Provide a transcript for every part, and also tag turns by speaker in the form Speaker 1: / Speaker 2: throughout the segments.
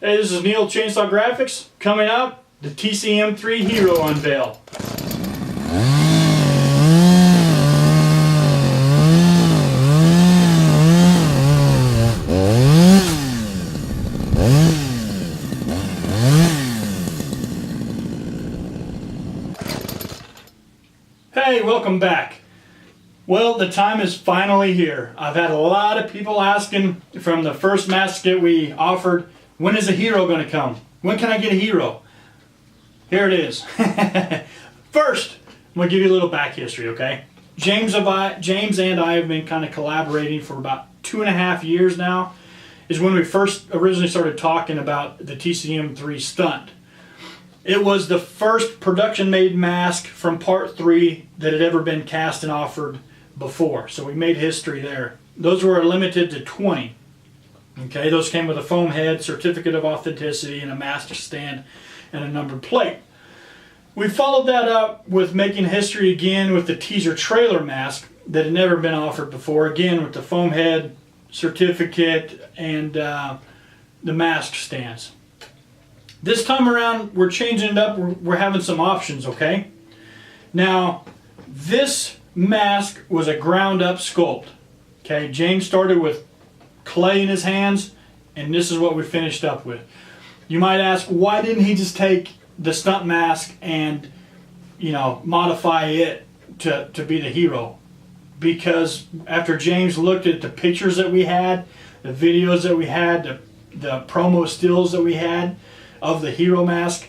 Speaker 1: Hey, this is Neil Chainsaw Graphics. Coming up, the TCM3 Hero unveil. Hey, welcome back. Well, the time is finally here. I've had a lot of people asking from the first mask that we offered, when is a hero going to come? When can I get a hero? Here it is. First, I'm going to give you a little back history, okay? James and I have been kind of collaborating for about 2.5 years now. Is when we first originally started talking about the TCM3 stunt. It was the first production-made mask from Part 3 that had ever been cast and offered before. So we made history there. Those were limited to 20. Okay, those came with a foam head, certificate of authenticity, and a master stand and a numbered plate. We followed that up with making history again with the teaser trailer mask that had never been offered before. Again with the foam head, certificate, and the mask stands. This time around, we're changing it up. We're having some options, okay? Now, this mask was a ground-up sculpt. Okay, James started with clay in his hands, and this is what we finished up with. You might ask, why didn't he just take the stunt mask and, modify it to be the hero? Because after James looked at the pictures that we had, the videos that we had, the promo stills that we had of the hero mask,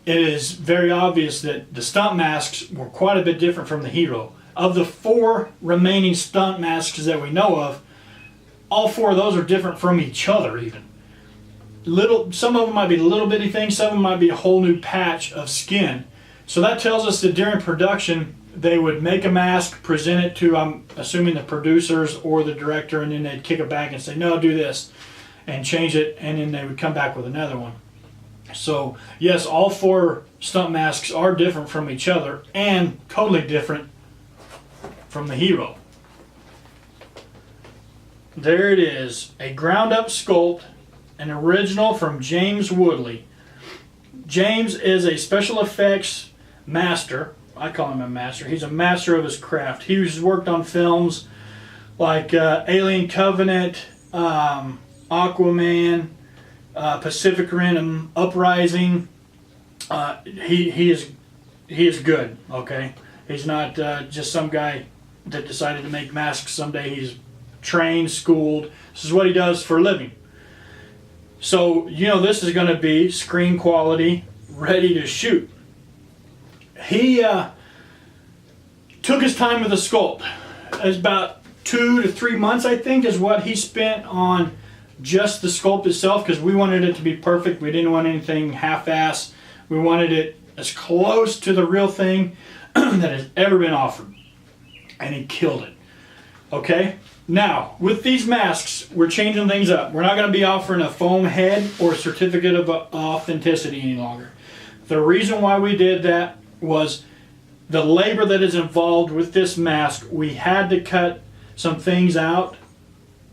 Speaker 1: it is very obvious that the stunt masks were quite a bit different from the hero. Of the 4 remaining stunt masks that we know of, all 4 of those are different from each other even. Some of them might be little bitty things, some of them might be a whole new patch of skin. So that tells us that during production, they would make a mask, present it to, I'm assuming, the producers or the director, and then they'd kick it back and say, no, do this, and change it, and then they would come back with another one. So, yes, all 4 stunt masks are different from each other and totally different from the hero. There it is, a ground-up sculpt, an original from James Woodley. James is a special effects master. I call him a master. He's a master of his craft. He's worked on films like Alien Covenant, Aquaman, Pacific Rim Uprising. He is good. Okay, he's not just some guy that decided to make masks someday. He's trained, schooled. This is what he does for a living. So this is going to be screen quality, ready to shoot. He took his time with the sculpt. It's about 2 to 3 months, I think, is what he spent on just the sculpt itself, because we wanted it to be perfect. We didn't want anything half-ass. We wanted it as close to the real thing that has ever been offered. And he killed it. Okay? Now, with these masks, we're changing things up. We're not going to be offering a foam head or a certificate of authenticity any longer. The reason why we did that was the labor that is involved with this mask. We had to cut some things out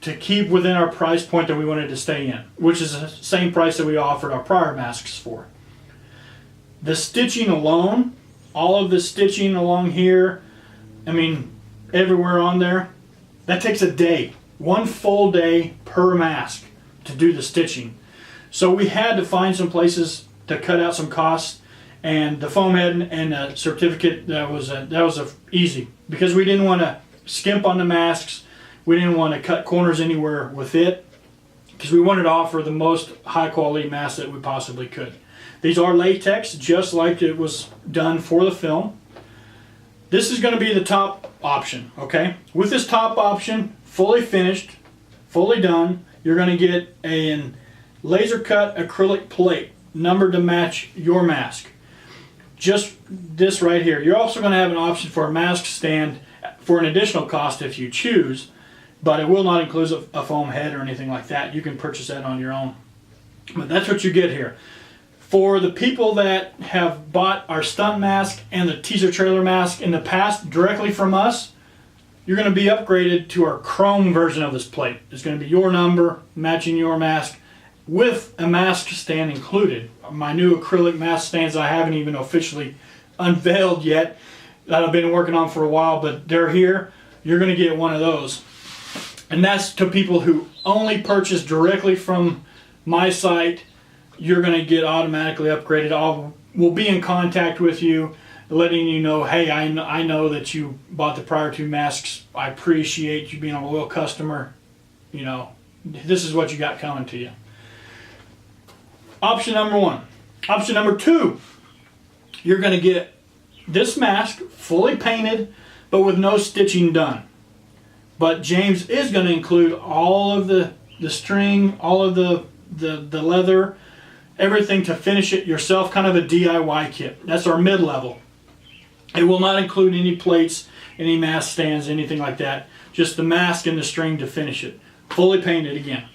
Speaker 1: to keep within our price point that we wanted to stay in, which is the same price that we offered our prior masks for. The stitching alone, all of the stitching along here, everywhere on there, that takes a day, 1 full day per mask to do the stitching. So we had to find some places to cut out some costs, and the foam head and the certificate, that was easy, because we didn't want to skimp on the masks. We didn't want to cut corners anywhere with it, because we wanted to offer the most high quality mask that we possibly could. These are latex, just like it was done for the film. This is going to be the top option, okay? With this top option, fully finished, fully done, you're going to get a laser cut acrylic plate, numbered to match your mask. Just this right here. You're also going to have an option for a mask stand for an additional cost if you choose, but it will not include a foam head or anything like that. You can purchase that on your own. But that's what you get here. For the people that have bought our stunt mask and the teaser trailer mask in the past directly from us, you're going to be upgraded to our chrome version of this plate. It's going to be your number, matching your mask, with a mask stand included. My new acrylic mask stands I haven't even officially unveiled yet, that I've been working on for a while, but they're here. You're going to get one of those. And that's to people who only purchase directly from my site. You're going to get automatically upgraded. We'll be in contact with you, letting you know, hey, I know that you bought the prior 2 masks. I appreciate you being a loyal customer. You know, this is what you got coming to you. Option number 1. Option number 2, you're going to get this mask fully painted, but with no stitching done. But James is going to include all of the string, all of the leather, everything to finish it yourself, kind of a DIY kit. That's our mid-level. It will not include any plates, any mask stands, anything like that. Just the mask and the string to finish it. Fully painted again.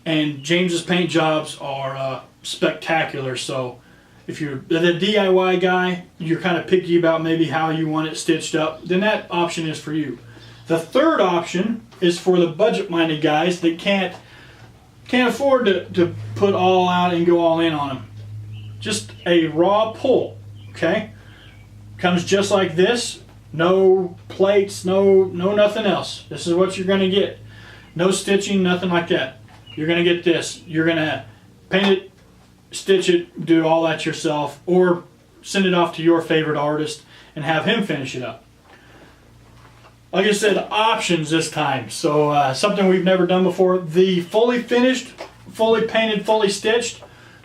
Speaker 1: And James's paint jobs are spectacular, so if you're the DIY guy, you're kind of picky about maybe how you want it stitched up, then that option is for you. The third option is for the budget-minded guys that can't afford to put all out and go all in on them. Just a raw pull, okay? Comes just like this, no plates, no nothing else. This is what you're going to get. No stitching, nothing like that. You're going to get this. You're going to paint it, stitch it, do all that yourself, or send it off to your favorite artist and have him finish it up. Like I said, options this time. So something we've never done before. The fully finished, fully painted, fully stitched,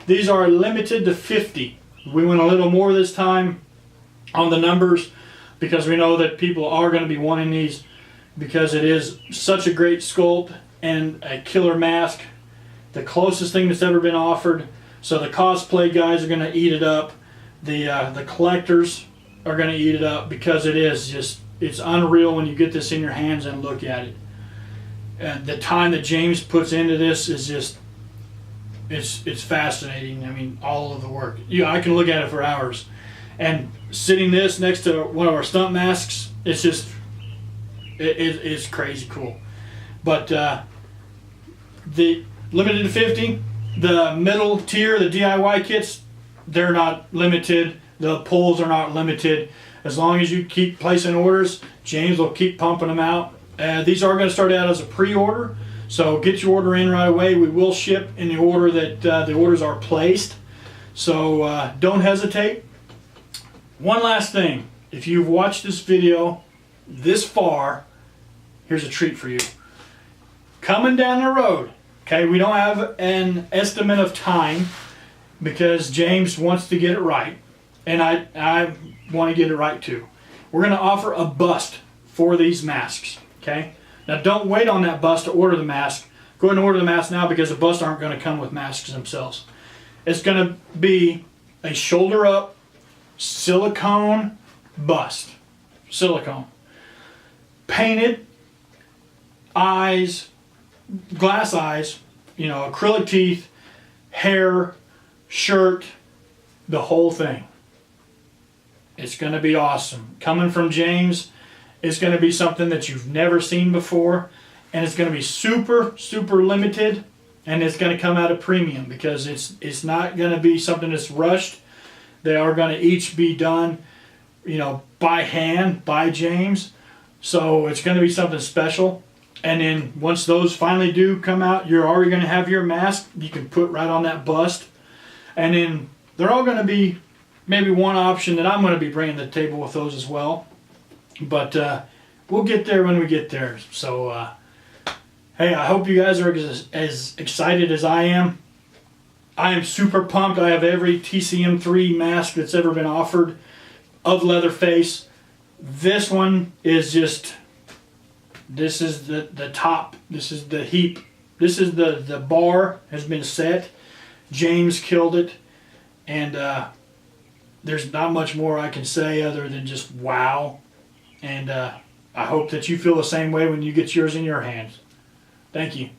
Speaker 1: these are limited to 50. We went a little more this time on the numbers because we know that people are going to be wanting these because it is such a great sculpt and a killer mask. The closest thing that's ever been offered. So the cosplay guys are going to eat it up. The collectors are going to eat it up because it is just, it's unreal when you get this in your hands and look at it. And the time that James puts into this is just, it's fascinating. I mean, all of the work. I can look at it for hours. And sitting this next to one of our stunt masks, it's just, it's crazy cool. But the limited to 50, the middle tier, the DIY kits, they're not limited. The pulls are not limited. As long as you keep placing orders, James will keep pumping them out. These are going to start out as a pre-order, so get your order in right away. We will ship in the order that the orders are placed, so don't hesitate. One last thing, if you've watched this video this far, here's a treat for you. Coming down the road, okay, we don't have an estimate of time because James wants to get it right, and I want to get it right too. We're going to offer a bust for these masks, okay? Now don't wait on that bust to order the mask. Go ahead and order the mask now because the busts aren't going to come with masks themselves. It's going to be a shoulder up silicone bust. Silicone. Painted eyes, glass eyes, you know, acrylic teeth, hair, shirt, the whole thing. It's going to be awesome. Coming from James, it's going to be something that you've never seen before, and it's going to be super, super limited, and it's going to come out of premium because it's not going to be something that's rushed. They are going to each be done, you know, by hand, by James. So it's going to be something special. And then once those finally do come out, you're already going to have your mask you can put right on that bust. And then they're all going to be maybe one option that I'm going to be bringing to the table with those as well. But we'll get there when we get there. So, hey, I hope you guys are as excited as I am. I am super pumped. I have every TCM3 mask that's ever been offered of Leatherface. This one is just, this is the top. This is the heap. This is the bar has been set. James killed it. And there's not much more I can say other than just wow. And I hope that you feel the same way when you get yours in your hands. Thank you.